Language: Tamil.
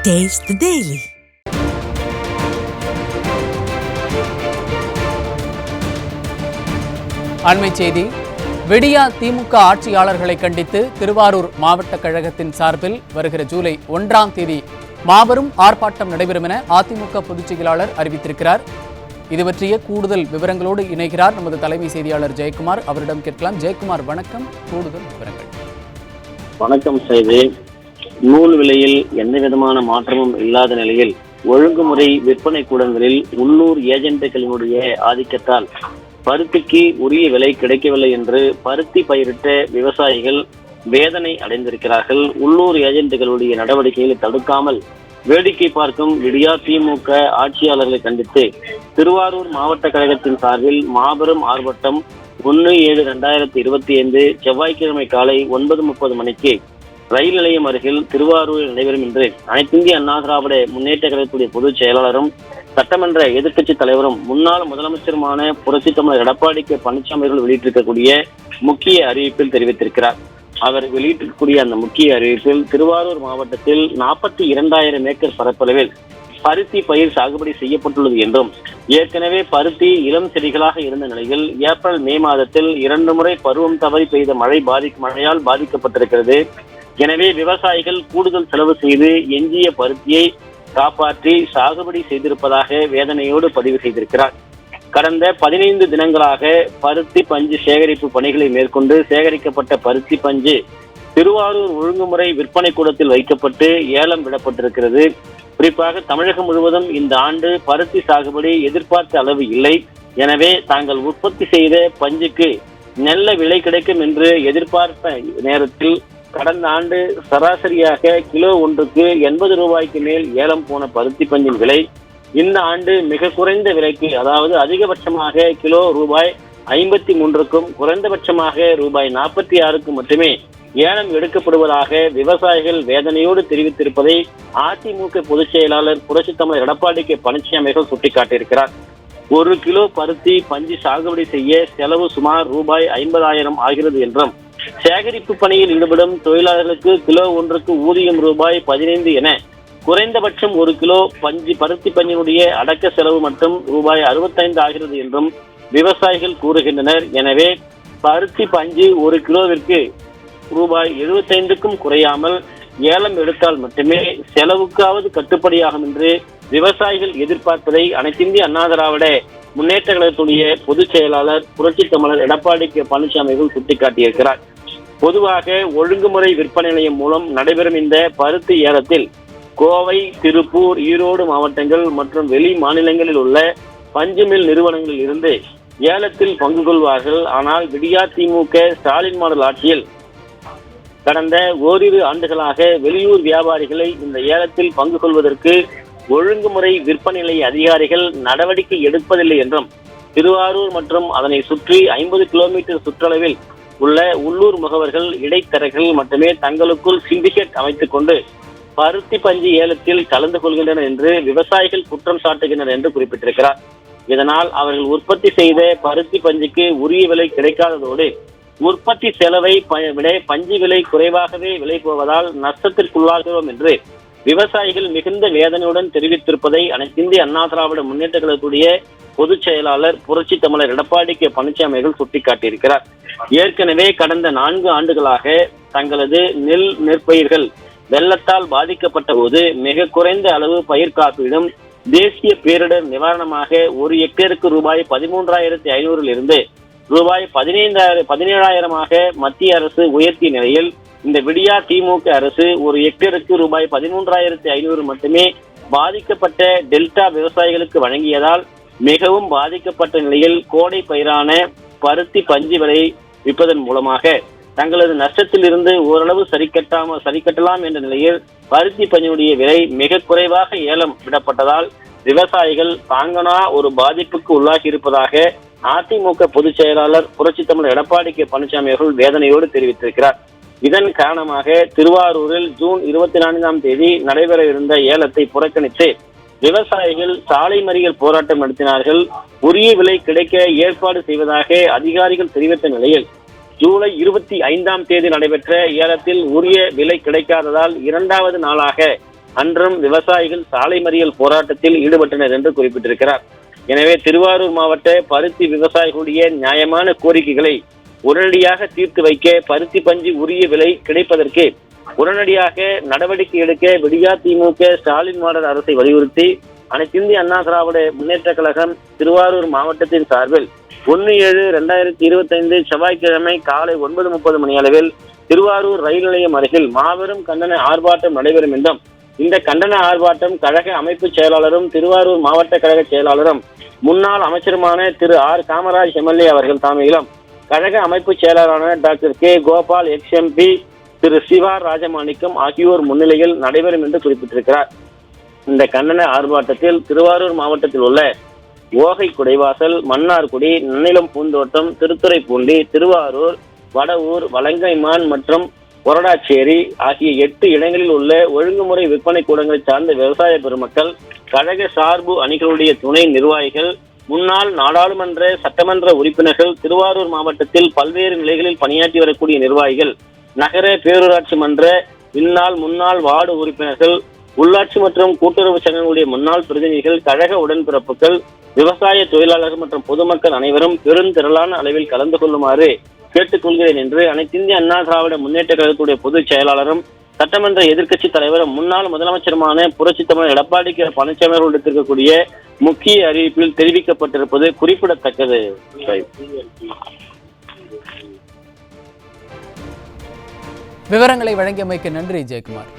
Taste the Daily. அண்மை செய்தி. விடியா திமுக ஆட்சியாளர்களை கண்டித்து திருவாரூர் மாவட்ட கழகத்தின் சார்பில் வருகிற ஜூலை 1ஆம் தேதி மாபெரும் ஆர்ப்பாட்டம் நடைபெறும் என அதிமுக பொதுச் செயலாளர் அறிவித்திருக்கிறார். இது பற்றிய கூடுதல் விவரங்களோடு இணைகிறார் நமது தலைமை செய்தியாளர் ஜெயக்குமார். அவரிடம் கேட்கலாம். ஜெயக்குமார், வணக்கம். கூடுதல் விவரங்கள். வணக்கம் செய்தி. நூல் விலையில் எந்த விதமான மாற்றமும் இல்லாத நிலையில் ஒழுங்குமுறை விற்பனை கூடங்களில் உள்ளூர் ஏஜென்ட்டுகளினுடைய ஆதிக்கத்தால் பருத்திக்கு உரிய விலை கிடைக்கவில்லை என்று பருத்தி பயிரிட்ட விவசாயிகள் வேதனை அடைந்திருக்கிறார்கள். உள்ளூர் ஏஜென்ட்டுகளுடைய நடவடிக்கைகளை தடுக்காமல் வேடிக்கை பார்க்கும் விடியா திமுக ஆட்சியாளர்களை கண்டித்து திருவாரூர் மாவட்ட கழகத்தின் சார்பில் மாபெரும் ஆர்ப்பாட்டம் 1/7/2025 செவ்வாய்க்கிழமை காலை 9:30 மணிக்கு ரயில் நிலையம் அருகில் திருவாரூரில் நடைபெறும் என்று அனைத்திந்திய அண்ணா திராவிட முன்னேற்ற கழகத்துடைய பொதுச் செயலாளரும் சட்டமன்ற எதிர்க்கட்சி தலைவரும் முன்னாள் முதலமைச்சருமான புரட்சித் தமிழர் எடப்பாடி கே பழனிசாமி அவர்கள் வெளியிட்டிருக்கக்கூடிய முக்கிய அறிவிப்பில் தெரிவித்திருக்கிறார். அவர் வெளியிட்டிருக்கக்கூடிய அந்த முக்கிய அறிவிப்பில் திருவாரூர் மாவட்டத்தில் 42,000 ஏக்கர் பரப்பளவில் பருத்தி பயிர் சாகுபடி செய்யப்பட்டுள்ளது என்றும், ஏற்கனவே பருத்தி இளம் செடிகளாக இருந்த நிலையில் ஏப்ரல் மே மாதத்தில் 2 முறை பருவம் தவறி பெய்த மழையால் பாதிக்கப்பட்டிருக்கிறது. எனவே விவசாயிகள் கூடுதல் செலவு செய்து எஞ்சிய பருத்தியை காப்பாற்றி சாகுபடி செய்திருப்பதாக வேதனையோடு பதிவு செய்திருக்கிறார். கடந்த 15 தினங்களாக பருத்தி பஞ்சு சேகரிப்பு பணிகளை மேற்கொண்டு சேகரிக்கப்பட்ட பருத்தி பஞ்சு திருவாரூர் ஒழுங்குமுறை விற்பனை கூடத்தில் வைக்கப்பட்டு ஏலம் விடப்பட்டிருக்கிறது. குறிப்பாக தமிழகம் முழுவதும் இந்த ஆண்டு பருத்தி சாகுபடி எதிர்பார்த்த அளவு இல்லை. எனவே தாங்கள் உற்பத்தி செய்த பஞ்சுக்கு நல்ல விலை கிடைக்கும் என்று எதிர்பார்த்த நேரத்தில் கடந்த ஆண்டு சராசரியாக கிலோ ஒன்றுக்கு 80 ரூபாய்க்கு மேல் ஏலம் போன பருத்தி பஞ்சின் விலை இந்த ஆண்டு மிக குறைந்த விலைக்கு, அதாவது அதிகபட்சமாக கிலோ ரூபாய் 53க்கும் குறைந்தபட்சமாக ரூபாய் 46க்கும் மட்டுமே ஏலம் எடுக்கப்படுவதாக விவசாயிகள் வேதனையோடு தெரிவித்திருப்பதை அதிமுக பொதுச் செயலாளர் புரட்சித் தமிழர் எடப்பாடி கே பழனிசாமி அவர்கள் சுட்டிக்காட்டியிருக்கிறார். 1 கிலோ பருத்தி பஞ்சு சாகுபடி செய்ய செலவு சுமார் ரூபாய் 50,000 ஆகிறது என்றும், சேகரிப்பு பணியில் ஈடுபடும் தொழிலாளர்களுக்கு கிலோ ஒன்றுக்கு ஊதியம் ரூபாய் 15 என குறைந்தபட்சம் 1 கிலோ பருத்தி பஞ்சினுடைய அடக்க செலவு மட்டும் ரூபாய் 65 ஆகிறது என்றும் விவசாயிகள் கூறுகின்றனர். எனவே பருத்தி பஞ்சு 1 கிலோவிற்கு ரூபாய் 75க்கும் குறையாமல் ஏலம் எடுத்தால் மட்டுமே செலவுக்காவது கட்டுப்படியாகும் என்று விவசாயிகள் எதிர்பார்ப்பதை அனைத்திந்திய அண்ணா திராவிட முன்னேற்ற கழகத்துடைய பொதுச் செயலாளர் புரட்சித் தமிழர் எடப்பாடி கே பழனிசாமி அவர்கள் சுட்டிக்காட்டியிருக்கிறார். பொதுவாக ஒழுங்குமுறை விற்பனை நிலையம் மூலம் நடைபெறும் இந்த பருத்தி ஏலத்தில் கோவை, திருப்பூர், ஈரோடு மாவட்டங்கள் மற்றும் வெளி மாநிலங்களில் உள்ள பஞ்சு மில் நிறுவனங்களில் இருந்து ஏலத்தில் பங்கு கொள்வார்கள். ஆனால் விடியா திமுக ஸ்டாலின் மாடல் ஆட்சியில் கடந்த ஓரிரு ஆண்டுகளாக வெளியூர் வியாபாரிகளை இந்த ஏலத்தில் பங்கு கொள்வதற்கு ஒழுங்குமுறை விற்பனை நிலைய அதிகாரிகள் நடவடிக்கை எடுப்பதில்லை என்றும், திருவாரூர் மற்றும் அதனை சுற்றி 50 கிலோமீட்டர் சுற்றளவில் உள்ள உள்ளூர் முகவர்கள், இடைத்தரகர்கள் மட்டுமே தங்களுக்குள் சிண்டிகேட் அமைத்துக் கொண்டு பருத்தி பஞ்சு ஏலத்தில் கலந்து கொள்கின்றனர் என்று விவசாயிகள் குற்றம் சாட்டுகின்றனர் என்று குறிப்பிட்டிருக்கிறார். இதனால் அவர்கள் உற்பத்தி செய்த பருத்தி பஞ்சுக்கு உரிய விலை கிடைக்காததோடு உற்பத்தி செலவை விட பஞ்சு விலை குறைவாகவே விலை போவதால் நஷ்டத்திற்குள்ளாகிறோம் என்று விவசாயிகள் மிகுந்த வேதனையுடன் தெரிவித்திருப்பதை அனைத்திந்திய அண்ணா திராவிட முன்னேற்ற கழகத்துடைய பொதுச் செயலாளர் புரட்சித் தமிழர் எடப்பாடி கே பழனிசாமி அவர்கள் சுட்டிக்காட்டியிருக்கிறார். ஏற்கனவே கடந்த 4 ஆண்டுகளாக தங்களது நெற்பயிர்கள் வெள்ளத்தால் பாதிக்கப்பட்ட போது மிக குறைந்த அளவு பயிர் காப்பீடும் தேசிய பேரிடர் நிவாரணமாக 1 ஹெக்டேருக்கு ரூபாய் 13,500 இருந்து ரூபாய் 17,000 மத்திய அரசு உயர்த்திய நிலையில் இந்த விடியா திமுக அரசு 1 ஹெக்டேருக்கு ரூபாய் 13,500 மட்டுமே பாதிக்கப்பட்ட டெல்டா விவசாயிகளுக்கு வழங்கியதால் மிகவும் பாதிக்கப்பட்ட நிலையில் கோடை பயிரான பருத்தி பஞ்சு விலை விற்பதன் மூலமாக தங்களது நஷ்டத்தில் இருந்து ஓரளவு சரிக்கட்டலாம் என்ற நிலையில் பருத்தி பஞ்சினுடைய விலை மிக குறைவாக ஏலம் விடப்பட்டதால் விவசாயிகள் தாங்கனா ஒரு பாதிப்புக்கு உள்ளாகி இருப்பதாக அதிமுக பொதுச் செயலாளர் புரட்சித் தமிழர் எடப்பாடி கே பழனிசாமி அவர்கள் வேதனையோடு தெரிவித்திருக்கிறார். இதன் காரணமாக திருவாரூரில் ஜூன் 24ஆம் தேதி நடைபெற இருந்த ஏலத்தை புறக்கணித்து விவசாயிகள் சாலை மறியல் போராட்டம் நடத்தினார்கள். உரிய விலை கிடைக்க ஏற்பாடு செய்வதாக அதிகாரிகள் தெரிவித்த நிலையில் ஜூலை 25ஆம் தேதி நடைபெற்ற ஏலத்தில் உரிய விலை கிடைக்காததால் இரண்டாவது நாளாக அன்றும் விவசாயிகள் சாலை மறியல் போராட்டத்தில் ஈடுபட்டனர் என்று குறிப்பிட்டிருக்கிறார். எனவே திருவாரூர் மாவட்ட பருத்தி விவசாயிகளுடைய நியாயமான கோரிக்கைகளை உடனடியாக தீர்த்து வைக்க, பருத்தி பஞ்சு உரிய விலை கிடைப்பதற்கு உடனடியாக நடவடிக்கை எடுக்க விடியா திமுக ஸ்டாலின் மாடல் அரசை வலியுறுத்தி அனைத்திந்திய அண்ணா திராவிட முன்னேற்ற கழகம் திருவாரூர் மாவட்டத்தின் சார்பில் 1/7/2025 செவ்வாய்க்கிழமை காலை 9:30 மணி அளவில் திருவாரூர் ரயில் நிலையம் அருகில் மாபெரும் கண்டன ஆர்ப்பாட்டம் நடைபெறும் என்றும், இந்த கண்டன ஆர்ப்பாட்டம் கழக அமைப்பு செயலாளரும் திருவாரூர் மாவட்ட கழக செயலாளரும் முன்னாள் அமைச்சருமான திரு ஆர் காமராஜ் எம்எல்ஏ அவர்கள் தலைமையிலும், கழக அமைப்பு செயலாளரான டாக்டர் கே கோபால் எக்ஸ்எம்பி, திரு சிவா ராஜமாணிக்கம் ஆகியோர் முன்னிலையில் நடைபெறும் என்று குறிப்பிட்டிருக்கிறார். இந்த கண்டன ஆர்ப்பாட்டத்தில் திருவாரூர் மாவட்டத்தில் உள்ள ஓகை குடைவாசல், மன்னார்குடி, நன்னிலம் பூந்தோட்டம், திருத்துறைப்பூண்டி, திருவாரூர், வடவூர், வலங்கைமான் மற்றும் கொரடாச்சேரி ஆகிய 8 இடங்களில் உள்ள ஒழுங்குமுறை விற்பனை கூடங்களை சார்ந்த விவசாய பெருமக்கள், கழக சார்பு அணிகளுடைய துணை நிர்வாகிகள், முன்னாள் நாடாளுமன்ற சட்டமன்ற உறுப்பினர்கள், திருவாரூர் மாவட்டத்தில் பல்வேறு நிலைகளில் பணியாற்றி வரக்கூடிய நிர்வாகிகள், நகர பேரூராட்சி மன்ற முன்னாள் வார்டு உறுப்பினர்கள், உள்ளாட்சி மற்றும் கூட்டுறவு சங்கங்களுடைய முன்னாள் பிரதிநிதிகள், கழக உடன்பிறப்புகள், விவசாய தொழிலாளர்கள் மற்றும் பொதுமக்கள் அனைவரும் பெருந்திரளான அளவில் கலந்து கொள்ளுமாறு கேட்டுக்கொள்கிறேன் என்று அனைத்திந்திய அண்ணா திராவிட முன்னேற்ற கழகத்துடைய பொதுச் செயலாளரும் சட்டமன்ற எதிர்க்கட்சி தலைவரும் முன்னாள் முதலமைச்சருமான புரட்சித் தமிழர் எடப்பாடி கே பழனிசாமி அவர்கள் எடுத்திருக்கக்கூடிய முக்கிய அறிவிப்பில் தெரிவிக்கப்பட்டிருப்பது குறிப்பிடத்தக்கது. விவரங்களை வழங்கியமைக்கு நன்றி ஜெயக்குமார்.